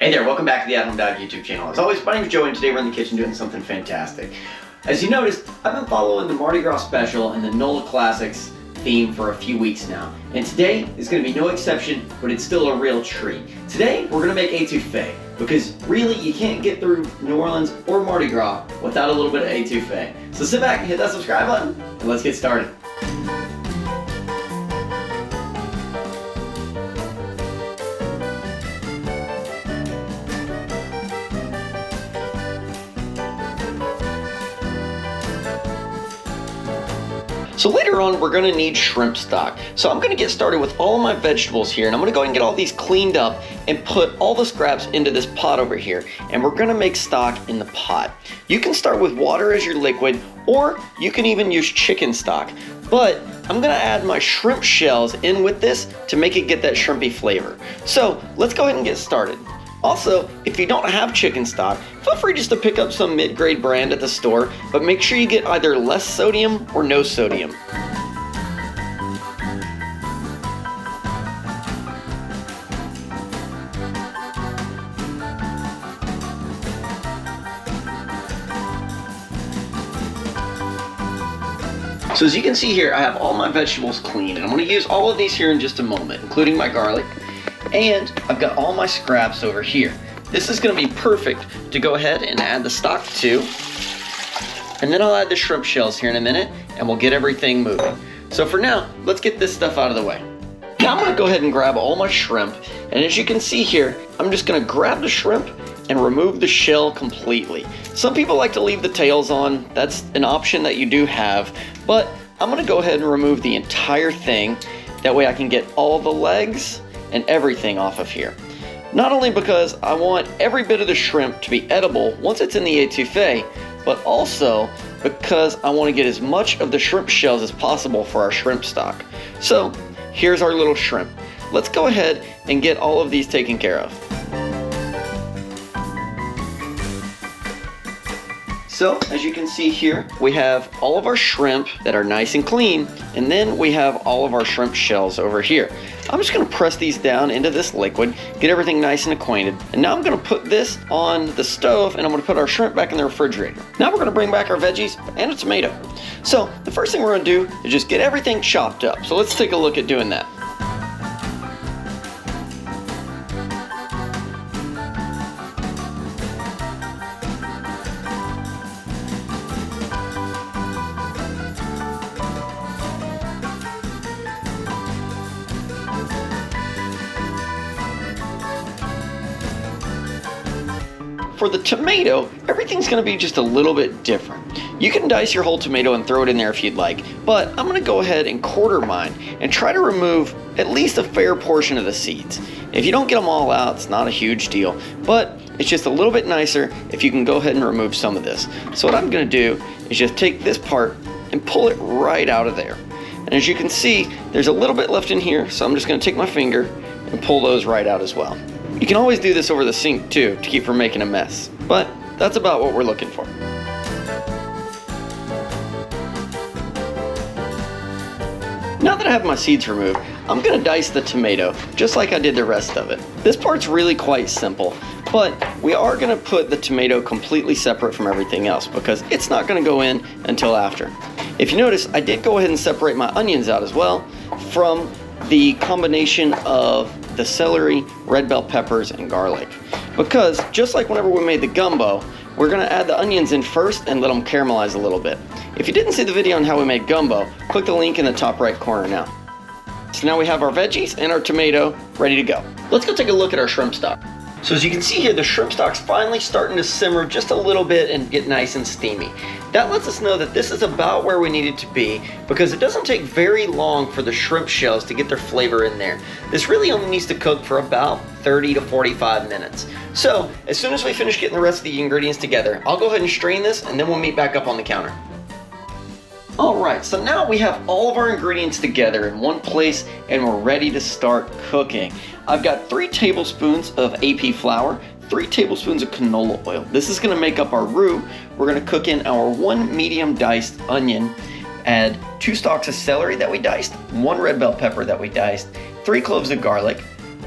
Hey there, welcome back to the athomedive YouTube channel. As always, my name is Joe and today we're in the kitchen doing something fantastic. As you noticed, I've been following the Mardi Gras special and the NOLA Classics theme for a few weeks now. And today is going to be no exception, but it's still a real treat. Today, we're going to make etouffee, because really you can't get through New Orleans or Mardi Gras without a little bit of etouffee. So sit back and hit that subscribe button and let's get started. So later on, we're gonna need shrimp stock. So I'm gonna get started with all of my vegetables here, and I'm gonna go ahead and get all these cleaned up and put all the scraps into this pot over here. And we're gonna make stock in the pot. You can start with water as your liquid, or you can even use chicken stock. But I'm gonna add my shrimp shells in with this to make it get that shrimpy flavor. So let's go ahead and get started. Also, if you don't have chicken stock, feel free just to pick up some mid-grade brand at the store, but make sure you get either less sodium or no sodium. So as you can see here, I have all my vegetables clean, and I'm going to use all of these here in just a moment, including my garlic. And I've got all my scraps over here. This is going to be perfect to go ahead and add the stock to. And then I'll add the shrimp shells here in a minute and we'll get everything moving. So for now, let's get this stuff out of the way. Now I'm going to go ahead and grab all my shrimp. And as you can see here, I'm just going to grab the shrimp and remove the shell completely. Some people like to leave the tails on. That's an option that you do have. But I'm going to go ahead and remove the entire thing. That way I can get all the legs and everything off of here. Not only because I want every bit of the shrimp to be edible once it's in the etouffee, but also because I want to get as much of the shrimp shells as possible for our shrimp stock. So here's our little shrimp. Let's go ahead and get all of these taken care of. So, as you can see here, we have all of our shrimp that are nice and clean, and then we have all of our shrimp shells over here. I'm just gonna press these down into this liquid, get everything nice and acquainted, and now I'm gonna put this on the stove, and I'm gonna put our shrimp back in the refrigerator. Now we're gonna bring back our veggies and a tomato. So, the first thing we're gonna do is just get everything chopped up. So let's take a look at doing that. For the tomato, everything's gonna be just a little bit different. You can dice your whole tomato and throw it in there if you'd like, but I'm gonna go ahead and quarter mine and try to remove at least a fair portion of the seeds. If you don't get them all out, it's not a huge deal, but it's just a little bit nicer if you can go ahead and remove some of this. So what I'm gonna do is just take this part and pull it right out of there. And as you can see, there's a little bit left in here, so I'm just gonna take my finger and pull those right out as well. You can always do this over the sink too to keep from making a mess, but that's about what we're looking for. Now that I have my seeds removed, I'm gonna dice the tomato just like I did the rest of it. This part's really quite simple, but we are gonna put the tomato completely separate from everything else because it's not gonna go in until after. If you notice, I did go ahead and separate my onions out as well from the combination of the celery, red bell peppers, and garlic. Because just like whenever we made the gumbo, we're gonna add the onions in first and let them caramelize a little bit. If you didn't see the video on how we made gumbo, click the link in the top right corner now. So now we have our veggies and our tomato ready to go. Let's go take a look at our shrimp stock. So as you can see here, the shrimp stock's finally starting to simmer just a little bit and get nice and steamy. That lets us know that this is about where we need it to be because it doesn't take very long for the shrimp shells to get their flavor in there. This really only needs to cook for about 30 to 45 minutes. So as soon as we finish getting the rest of the ingredients together, I'll go ahead and strain this and then we'll meet back up on the counter. Alright, so now we have all of our ingredients together in one place and we're ready to start cooking. I've got 3 tablespoons of AP flour, 3 tablespoons of canola oil. This is going to make up our roux. We're going to cook in our 1 medium diced onion, add 2 stalks of celery that we diced, 1 red bell pepper that we diced, 3 cloves of garlic,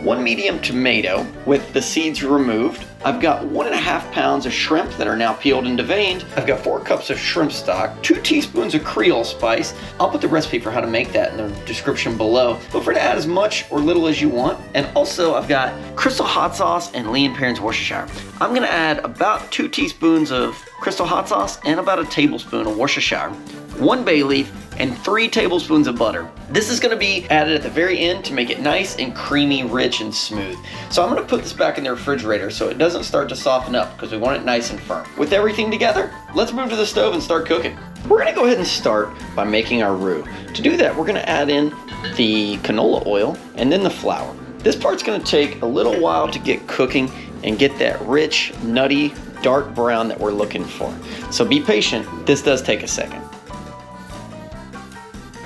1 medium tomato with the seeds removed. I've got 1.5 pounds of shrimp that are now peeled and deveined. I've got 4 cups of shrimp stock, 2 teaspoons of Creole spice. I'll put the recipe for how to make that in the description below. Feel free to add as much or little as you want. And also I've got Crystal hot sauce and Lee & Perrins Worcestershire. I'm gonna add about 2 teaspoons of Crystal hot sauce and about a tablespoon of Worcestershire, 1 bay leaf, and 3 tablespoons of butter. This is gonna be added at the very end to make it nice and creamy, rich, and smooth. So I'm gonna put this back in the refrigerator so it doesn't start to soften up because we want it nice and firm. With everything together, let's move to the stove and start cooking. We're gonna go ahead and start by making our roux. To do that, we're gonna add in the canola oil and then the flour. This part's gonna take a little while to get cooking and get that rich, nutty, dark brown that we're looking for. So be patient, this does take a second.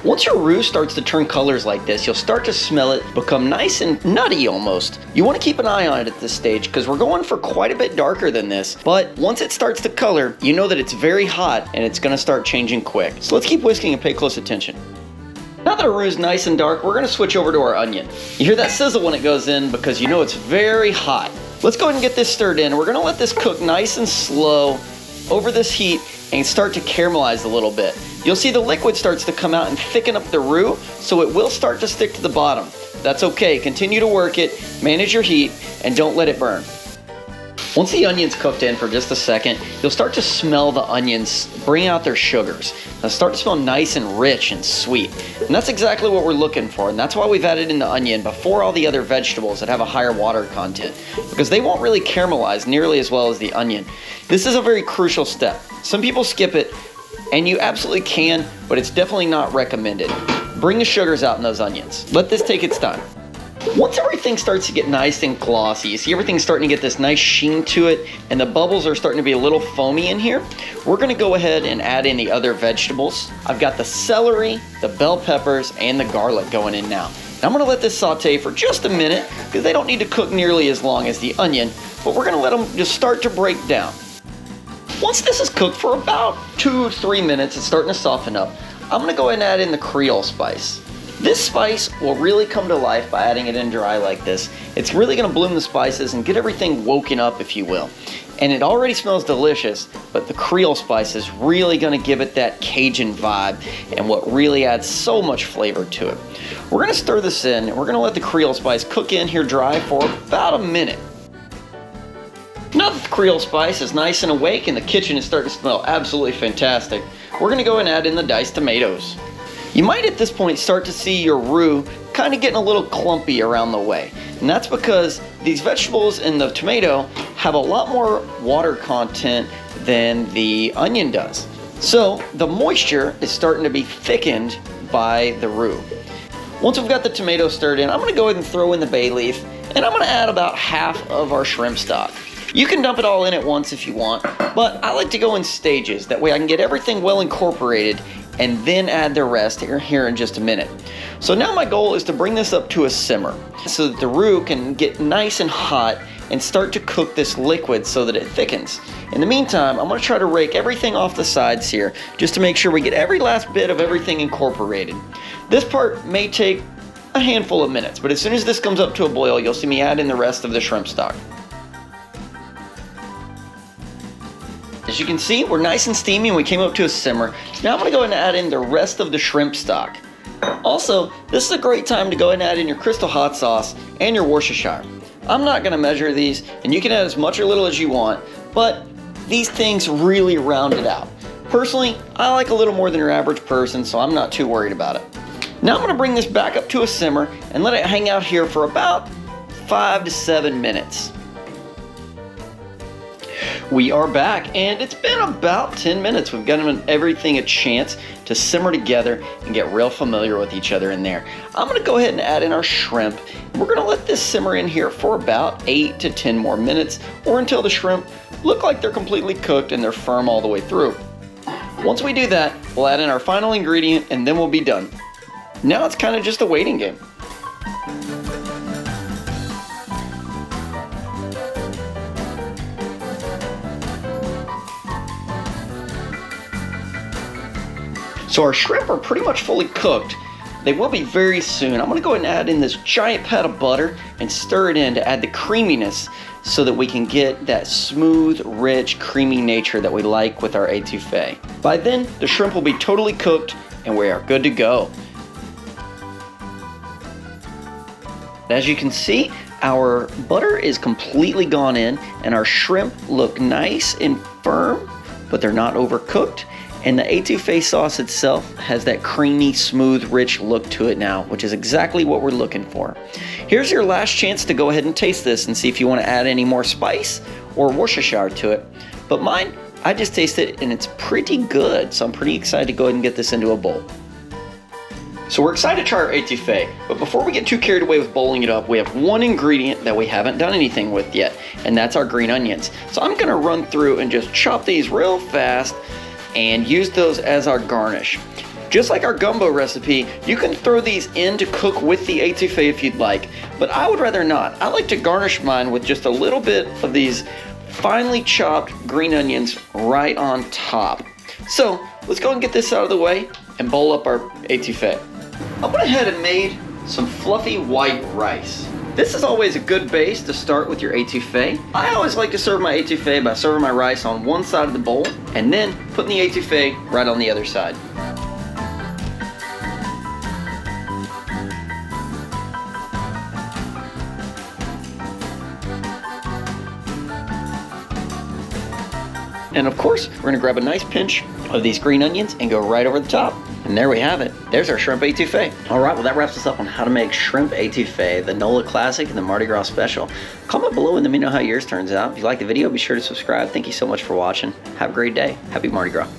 Once your roux starts to turn colors like this, you'll start to smell it become nice and nutty almost. You want to keep an eye on it at this stage because we're going for quite a bit darker than this. But once it starts to color, you know that it's very hot and it's going to start changing quick. So let's keep whisking and pay close attention. Now that our roux is nice and dark, we're going to switch over to our onion. You hear that sizzle when it goes in because you know it's very hot. Let's go ahead and get this stirred in. We're going to let this cook nice and slow over this heat and start to caramelize a little bit. You'll see the liquid starts to come out and thicken up the roux, so it will start to stick to the bottom. That's okay, continue to work it, manage your heat, and don't let it burn. Once the onion's cooked in for just a second, you'll start to smell the onions bring out their sugars. They'll start to smell nice and rich and sweet. And that's exactly what we're looking for, and that's why we've added in the onion before all the other vegetables that have a higher water content, because they won't really caramelize nearly as well as the onion. This is a very crucial step. Some people skip it, and you absolutely can, but it's definitely not recommended. Bring the sugars out in those onions. Let this take its time. Once everything starts to get nice and glossy, you see everything's starting to get this nice sheen to it, and the bubbles are starting to be a little foamy in here, we're gonna go ahead and add in the other vegetables. I've got the celery, the bell peppers, and the garlic going in now. Now I'm gonna let this saute for just a minute, because they don't need to cook nearly as long as the onion, but we're gonna let them just start to break down. Once this is cooked for about 2 or 3 minutes, it's starting to soften up, I'm gonna go ahead and add in the Creole spice. This spice will really come to life by adding it in dry like this. It's really gonna bloom the spices and get everything woken up, if you will. And it already smells delicious, but the Creole spice is really gonna give it that Cajun vibe and what really adds so much flavor to it. We're gonna stir this in and we're gonna let the Creole spice cook in here dry for about a minute. Now that the Creole spice is nice and awake and the kitchen is starting to smell absolutely fantastic, we're gonna go and add in the diced tomatoes. You might at this point start to see your roux kind of getting a little clumpy around the way. And that's because these vegetables and the tomato have a lot more water content than the onion does. So the moisture is starting to be thickened by the roux. Once we've got the tomato stirred in, I'm gonna go ahead and throw in the bay leaf, and I'm gonna add about half of our shrimp stock. You can dump it all in at once if you want, but I like to go in stages. That way I can get everything well incorporated and then add the rest here in just a minute. So now my goal is to bring this up to a simmer so that the roux can get nice and hot and start to cook this liquid so that it thickens. In the meantime, I'm gonna try to rake everything off the sides here just to make sure we get every last bit of everything incorporated. This part may take a handful of minutes, but as soon as this comes up to a boil, you'll see me add in the rest of the shrimp stock. As you can see, we're nice and steamy and we came up to a simmer. Now I'm gonna go ahead and add in the rest of the shrimp stock. Also, this is a great time to go ahead and add in your Crystal hot sauce and your Worcestershire. I'm not gonna measure these, and you can add as much or little as you want, but these things really round it out. Personally, I like a little more than your average person, so I'm not too worried about it. Now I'm gonna bring this back up to a simmer and let it hang out here for about 5 to 7 minutes. We are back, and it's been about 10 minutes. We've given everything a chance to simmer together and get real familiar with each other in there. I'm gonna go ahead and add in our shrimp. We're gonna let this simmer in here for about 8 to 10 more minutes, or until the shrimp look like they're completely cooked and they're firm all the way through. Once we do that, we'll add in our final ingredient and then we'll be done. Now it's kind of just a waiting game. So our shrimp are pretty much fully cooked. They will be very soon. I'm gonna go ahead and add in this giant pat of butter and stir it in to add the creaminess so that we can get that smooth, rich, creamy nature that we like with our etouffee. By then, the shrimp will be totally cooked and we are good to go. As you can see, our butter is completely gone in and our shrimp look nice and firm, but they're not overcooked. And the etouffee sauce itself has that creamy, smooth, rich look to it now, which is exactly what we're looking for. Here's your last chance to go ahead and taste this and see if you want to add any more spice or Worcestershire to it. But mine, I just tasted it and it's pretty good, so I'm pretty excited to go ahead and get this into a bowl. So we're excited to try our etouffee, but before we get too carried away with bowling it up, we have one ingredient that we haven't done anything with yet, and that's our green onions. So I'm gonna run through and just chop these real fast and use those as our garnish. Just like our gumbo recipe, you can throw these in to cook with the etouffee if you'd like, but I would rather not. I like to garnish mine with just a little bit of these finely chopped green onions right on top. So let's go and get this out of the way and bowl up our etouffee. I went ahead and made some fluffy white rice. This is always a good base to start with your etouffee. I always like to serve my etouffee by serving my rice on one side of the bowl and then putting the etouffee right on the other side. And of course, we're gonna grab a nice pinch of these green onions and go right over the top. And there we have it. There's our shrimp etouffee. All right, well that wraps us up on how to make shrimp etouffee, the NOLA Classic and the Mardi Gras Special. Comment below and let me know how yours turns out. If you like the video, be sure to subscribe. Thank you so much for watching. Have a great day. Happy Mardi Gras.